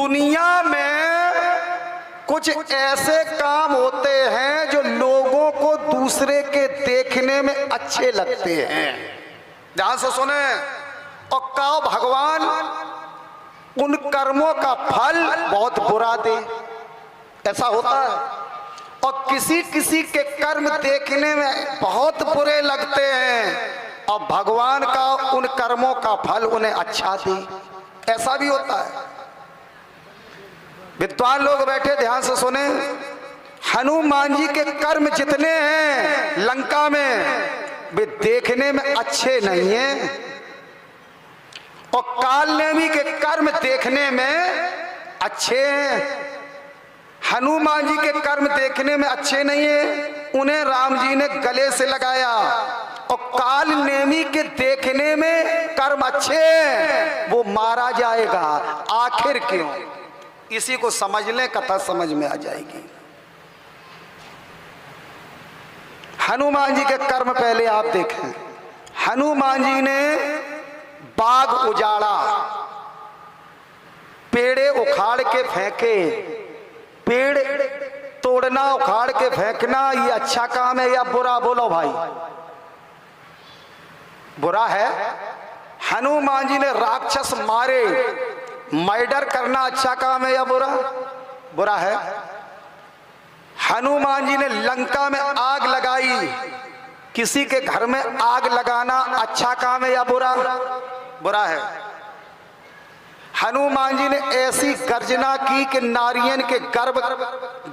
दुनिया में कुछ ऐसे काम होते हैं जो लोगों को दूसरे के देखने में अच्छे लगते हैं। ध्यान से सुने और कहो भगवान उन कर्मों का फल बहुत बुरा दे। ऐसा होता है। और किसी किसी के कर्म देखने में बहुत बुरे लगते हैं और भगवान का उन कर्मों का फल उन्हें अच्छा दे। ऐसा भी होता है। विद्वान लोग बैठे ध्यान से सुने। हनुमान जी के कर्म जितने हैं लंका में वे देखने में अच्छे नहीं हैं और कालनेमी के कर्म देखने में अच्छे हैं। हनुमान जी के कर्म देखने में अच्छे नहीं है, उन्हें राम जी ने गले से लगाया। और काल नेमी के देखने में कर्म अच्छे हैं, वो मारा जाएगा। आखिर क्यों? इसी को समझ लें, कथा समझ में आ जाएगी। हनुमान जी के कर्म पहले आप देखें। हनुमान जी ने बाग उजाड़ा, पेड़े उखाड़ के फेंके। पेड़ तोड़ना उखाड़ के फेंकना ये अच्छा काम है या बुरा? बोलो भाई, बुरा है। हनुमान जी ने राक्षस मारे, मर्डर करना अच्छा काम है या बुरा? बुरा है। हनुमान जी ने लंका में आग लगाई, किसी के घर में आग लगाना अच्छा काम है या बुरा? बुरा है। हनुमान जी ने ऐसी गर्जना की कि नारियन के गर्भ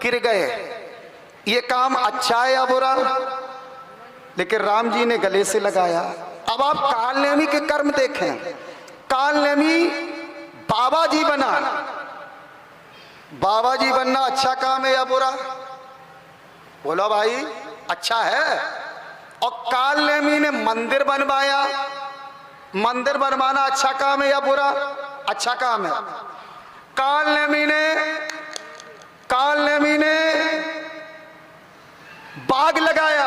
गिर गए, ये काम अच्छा है या बुरा? लेकिन राम जी ने गले से लगाया। अब आप कालनेमी के कर्म देखें। कालनेमी बाबा जी बना। बाबा जी बनना अच्छा काम है या बुरा? बोलो भाई, अच्छा है। और कालनेमी ने मंदिर बनवाया। मंदिर बनवाना अच्छा काम है या बुरा? अच्छा काम है। कालनेमी ने बाग लगाया।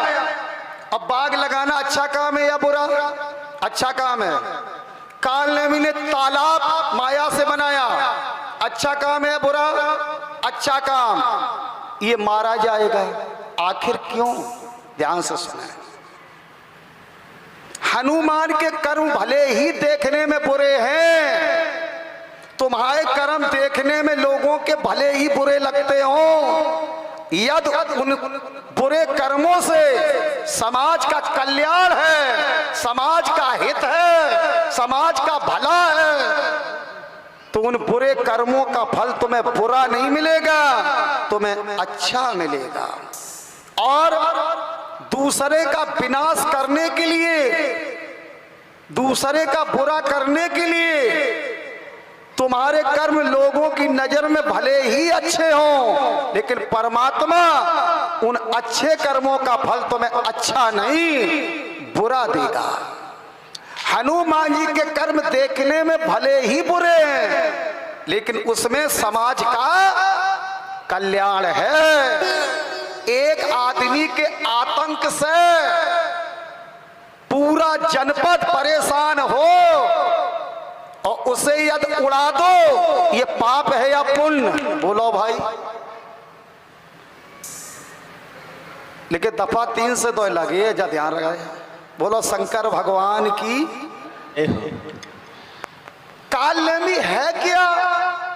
अब बाग लगाना अच्छा काम है या बुरा? अच्छा काम है। कालनेमी ने तालाब माया से बनाया, अच्छा काम है या बुरा? अच्छा काम। ये मारा जाएगा। आखिर क्यों? ध्यान से सुने। हनुमान के कर्म भले ही देखने में बुरे हैं, तुम्हारे कर्म देखने में लोगों के भले ही बुरे लगते हो, यदि उन बुरे कर्मों से समाज का कल्याण है, समाज का हित है, समाज का भला है, तो उन बुरे कर्मों का फल तुम्हें बुरा नहीं मिलेगा, तुम्हें अच्छा मिलेगा। और दूसरे का विनाश करने के लिए, दूसरे का बुरा करने के लिए तुम्हारे कर्म लोगों की नजर में भले ही अच्छे हों, लेकिन परमात्मा उन अच्छे कर्मों का फल तुम्हें अच्छा नहीं बुरा देगा। हनुमान जी के कर्म देखने में भले ही बुरे हैं, लेकिन उसमें समाज का कल्याण है। एक आदमी के आतंक से पूरा जनपद परेशान हो और उसे यदि उड़ा दो, ये पाप है या पुण्य? बोलो भाई। लेकिन दफा 3 से तो लगे है, जा ध्यान रखा। बोलो शंकर भगवान की। कालनेमी है क्या?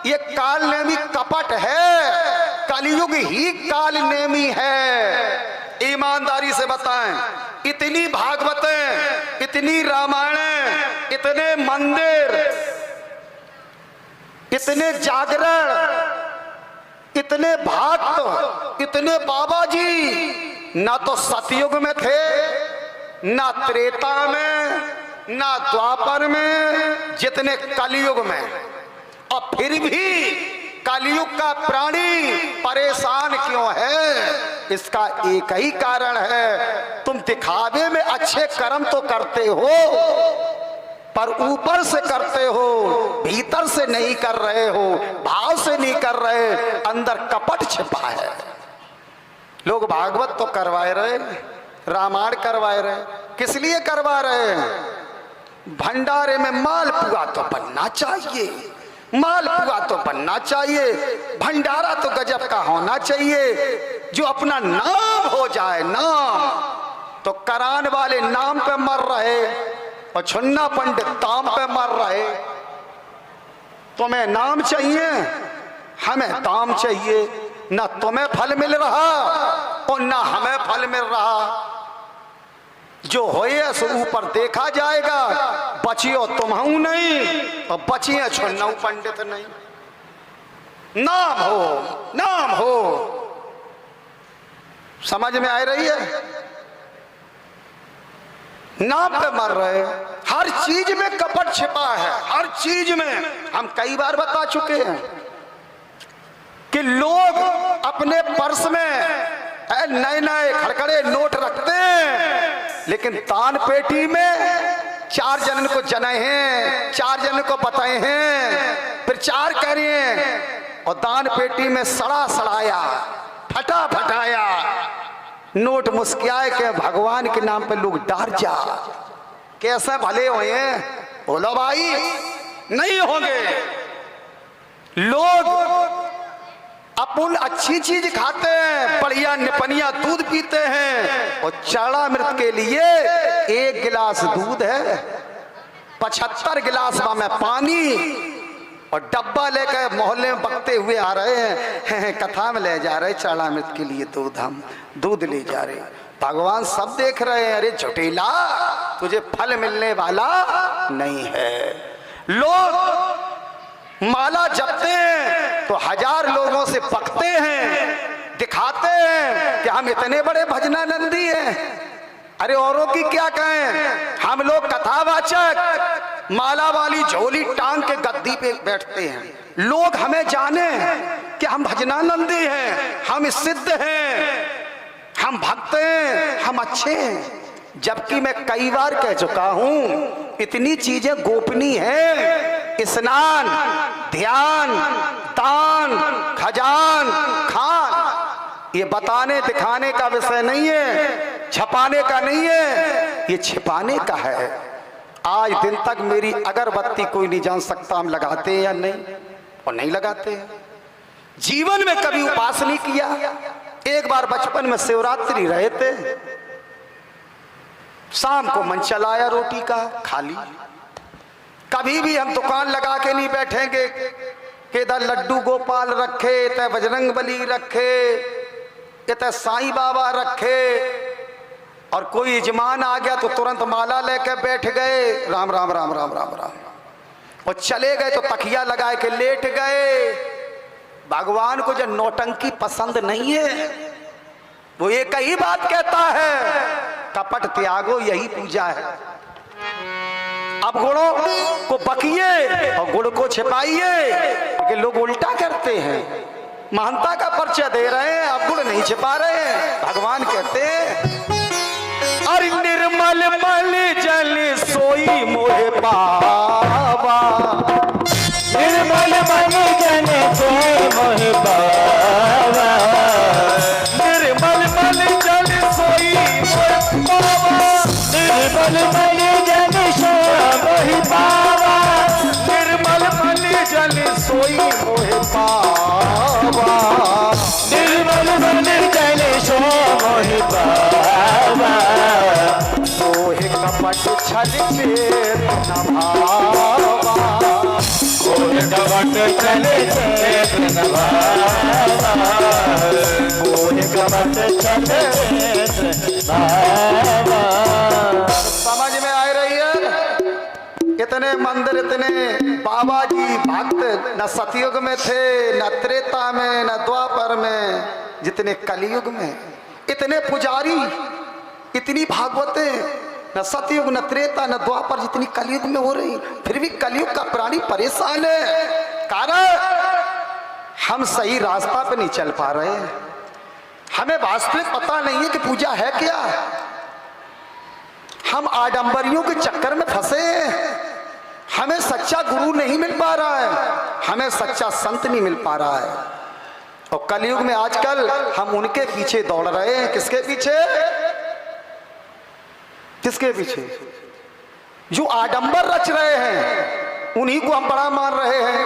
ये कालनेमी कपट है। कलयुग ही कालनेमी है। ईमानदारी से बताएं, इतनी भागवतें, इतनी रामायणें, इतने मंदिर, इतने जागरण, इतने भक्त, इतने बाबा जी ना तो सतयुग में थे, ना त्रेता में, ना द्वापर में, जितने कलयुग में। और फिर भी कलयुग का प्राणी परेशान क्यों है? इसका एक ही कारण है, तुम दिखावे में अच्छे कर्म तो करते हो, पर ऊपर से करते हो, भीतर से नहीं कर रहे हो, भाव से नहीं कर रहे, अंदर कपट छिपा है। लोग भागवत तो करवाए रहे, रामायण करवाए रहे, किस लिए करवा रहे हैं? भंडारे में मालपुआ तो बनना चाहिए, मालपुआ तो बनना चाहिए, भंडारा तो गजब का होना चाहिए, जो अपना नाम हो जाए। नाम तो करान वाले नाम पे मर रहे और छुन्ना पंडित ताम पे मर रहे। तुम्हें नाम चाहिए, हमें ताम चाहिए। ना तुम्हें फल मिल रहा और ना हमें फल मिल रहा। जो होए सो ऊपर देखा जाएगा, बचियो तुम्हू नहीं और बचिए छुन्नऊ पंडित नहीं। नाम हो, नाम हो, समझ में आ रही है? नाम पे मर रहे। हर चीज में कपट छिपा है, हर चीज में। हम कई बार बता चुके हैं कि लोग अपने पर्स में नए नए खड़खड़े नोट रखते हैं, लेकिन दान पेटी में 4 जन को जने हैं, 4 जन को बताए हैं, प्रचार करें, और दान पेटी में सड़ा सड़ाया फटा फटाया नोट मुस्कियाए के भगवान के नाम पे लोग डर जा। कैसे भले हुए? बोलो भाई, नहीं होंगे। लोग अपन अच्छी चीज खाते हैं, बढ़िया निपनिया दूध पीते हैं, और चरणामृत के लिए 1 गिलास दूध है, 75 गिलास में पानी, और डब्बा लेकर मोहल्ले में बकते हुए आ रहे हैं, कथा में ले जा रहे चरणामृत के लिए दूध, हम दूध ले जा रहे। भगवान सब देख रहे हैं। अरे झुटेला, तुझे फल मिलने वाला नहीं है। लोग माला जपते हैं तो 1000 लोगों से बकते हैं, दिखाते हैं कि हम इतने बड़े भजनानंदी हैं। अरे औरों की क्या कहें, हम लोग कथावाचक माला वाली झोली टांग के गद्दी पे बैठते हैं। लोग हमें जाने कि हम भजनानंदी हैं, हम सिद्ध हैं, हम भक्त हैं, हम अच्छे हैं। जबकि मैं कई बार कह चुका हूं, इतनी चीजें गोपनीय हैं। स्नान, ध्यान, दान, खजान, खान, ये बताने दिखाने का विषय नहीं है, छपाने का नहीं है, ये छिपाने का है। आज दिन तक मेरी अगरबत्ती कोई नहीं जान सकता हम लगाते हैं या नहीं, और नहीं लगाते हैं। जीवन में कभी उपास नहीं किया। एक बार बचपन में शिवरात्रि रहे थे, शाम को मन चलाया रोटी का, खा ली। कभी भी हम दुकान लगा के नहीं बैठेंगे कि इधर लड्डू गोपाल रखे, इधर बजरंग बली रखे, इधर साईं बाबा रखे, और कोई यजमान आ गया तो तुरंत माला लेकर बैठ गए, राम राम राम राम राम राम, और चले गए तो तकिया लगाए के लेट गए। भगवान को जो नौटंकी पसंद नहीं है, वो एक ही बात कहता है, कपट त्यागो, यही पूजा है। अब गुणों को बकिए और गुण को छिपाइए, क्योंकि लोग उल्टा करते हैं। महानता का परिचय दे रहे हैं, अब गुण नहीं छिपा रहे हैं। भगवान कहते हैं, अरे निर्मल मल जल सोई मोहे पावा, निर्मल मल जल सोई मोहे पावा, निर्मल मल जल सोई मोहे पावा, निर्मल मल जल सोई मोहे पावा, निर्मल मल जल सोई मोहे पावा, निर्मल मल जल सोई मोहे पावा, सोहे कपट छल चेत न भावा, कोई कपट चले चेत न भावा, कोई कपट चले चेत न भावा। समझ में आ रही है? इतने मंदिर, इतने बाबा जी भक्त न सतयुग में थे, न त्रेता में, न द्वापर में, जितने कलयुग में। इतने पुजारी, इतनी भागवतें, न सतयुग, न त्रेता, न द्वापर, जितनी कलयुग में हो रही। फिर भी कलयुग का प्राणी परेशान है, कारण हम सही रास्ता पे नहीं चल पा रहे हैं। हमें वास्तविक पता नहीं है कि पूजा है क्या। हम आडंबरियों के चक्कर में फंसे हैं। हमें सच्चा गुरु नहीं मिल पा रहा है, हमें सच्चा संत नहीं मिल पा रहा है। और कलयुग में आजकल हम उनके पीछे दौड़ रहे हैं। किसके पीछे? किसके पीछे? जो आडंबर रच रहे हैं, उन्हीं को हम बड़ा मान रहे हैं।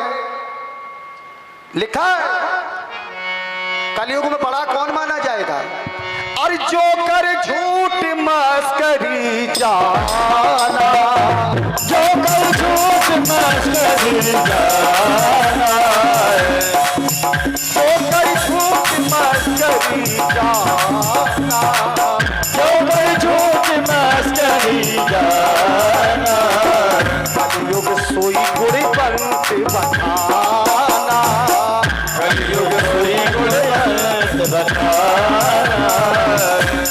लिखा है कलयुग में बड़ा कौन माना जाएगा? और जो कर झूठ मस्करी जाना, जो कर झूठ मस्करी जाना, जो कर झूठ मस्करी जाना, जो कर झूठ मस्करी जाना, कलयुग सोई गुड़ पंथ बखाना, कलयुग सोई गुण बखाना,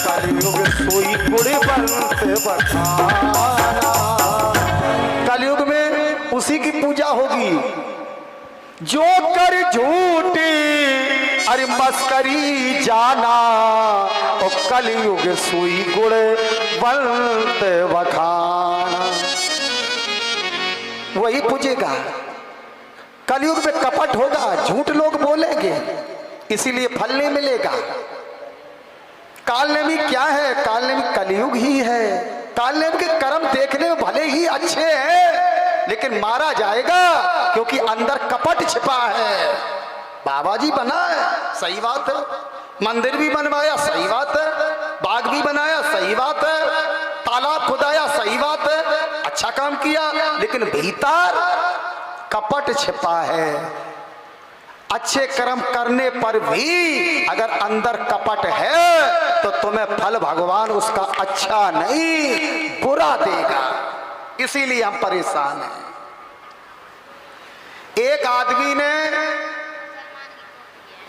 कलयुग सोई गुड़ पंथ बखाना। कलयुग में उसी की पूजा होगी जो कर झूठी अरे मस्करी जाना, और कलयुग सुई गुड़ बंत बखाना, वही पूजेगा। कलयुग में कपट होगा, झूठ लोग बोलेंगे, इसीलिए फल नहीं मिलेगा। कालनेमी क्या है? कालनेमी कलयुग ही है। कालनेमी के कर्म देखने में भले ही अच्छे हैं, लेकिन मारा जाएगा क्योंकि अंदर कपट छिपा है। बाबा जी बना है, सही बात है, मंदिर भी बनवाया, सही बात है, बाग भी बनाया, सही बात है, तालाब खुदाया, सही बात है, अच्छा काम किया, लेकिन भीतर कपट छिपा है। अच्छे कर्म करने पर भी अगर अंदर कपट है तो तुम्हें फल भगवान उसका अच्छा नहीं बुरा देगा। इसीलिए हम परेशान हैं। एक आदमी ने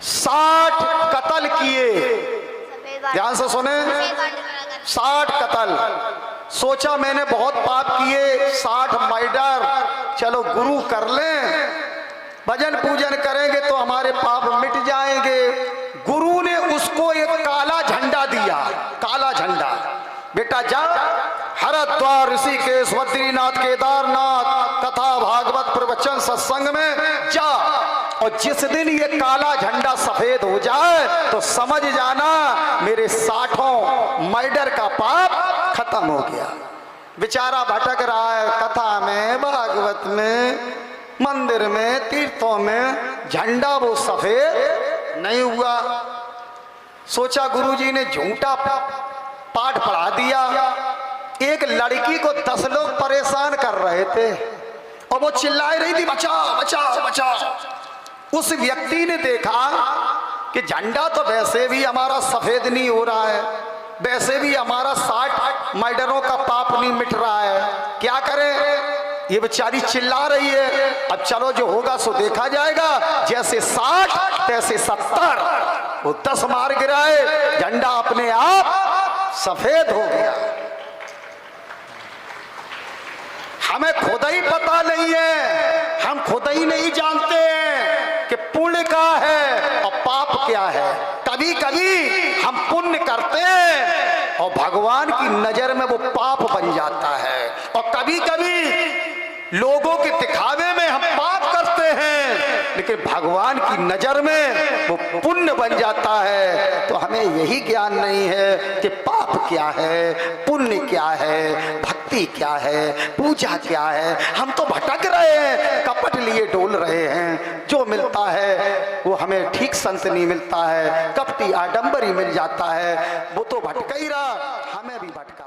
60 कत्ल किए, ध्यान से सुने, 60 कत्ल। सोचा मैंने बहुत पाप किए, 60 मर्डर, चलो गुरु कर लें, भजन पूजन करेंगे तो हमारे पाप मिट जाएंगे। गुरु ने उसको एक काला झंडा दिया, काला झंडा, बेटा जा हरिद्वार, ऋषिकेश, बद्रीनाथ, केदारनाथ कथा भागवत प्रवचन सत्संग में जा, और जिस दिन ये काला झंडा सफेद हो जाए तो समझ जाना मेरे 60 मर्डर का पाप खत्म हो गया। बेचारा भटक रहा है कथा में, भागवत में, मंदिर में, तीर्थों में, झंडा वो सफेद नहीं हुआ। सोचा गुरुजी ने झूठा पाठ पढ़ा दिया। एक लड़की को 10 लोग परेशान कर रहे थे और वो चिल्ला रही थी बचाओ बचाओ बचाओ। उस व्यक्ति ने देखा कि झंडा तो वैसे भी हमारा सफेद नहीं हो रहा है, वैसे भी हमारा 60 मर्डरों का पाप नहीं मिट रहा है, क्या करें? ये बेचारी चिल्ला रही है, अब चलो जो होगा सो देखा जाएगा। जैसे 60 तैसे 70, वो 10 मार गिराए, झंडा अपने आप सफेद हो गया। हमें खुद ही पता नहीं है, हम खुद ही नहीं जानते हैं कि पुण्य क्या है और पाप क्या है। कभी कभी हम पुण्य करते हैं और भगवान की नजर में वो पाप बन जाता है, और कभी कभी लोगों के दिखावे में हम पाप करते हैं लेकिन भगवान की नजर में वो पुण्य बन जाता है। तो हमें यही ज्ञान नहीं है कि पाप क्या है, पुण्य क्या है, भक्ति क्या है, पूजा क्या है। हम तो भटक रहे हैं, कपट लिए डोल रहे हैं। जो मिलता है वो हमें ठीक संत नहीं मिलता है, कपटी आडंबरी मिल जाता है। वो तो भटक ही रहा, हमें भी भटक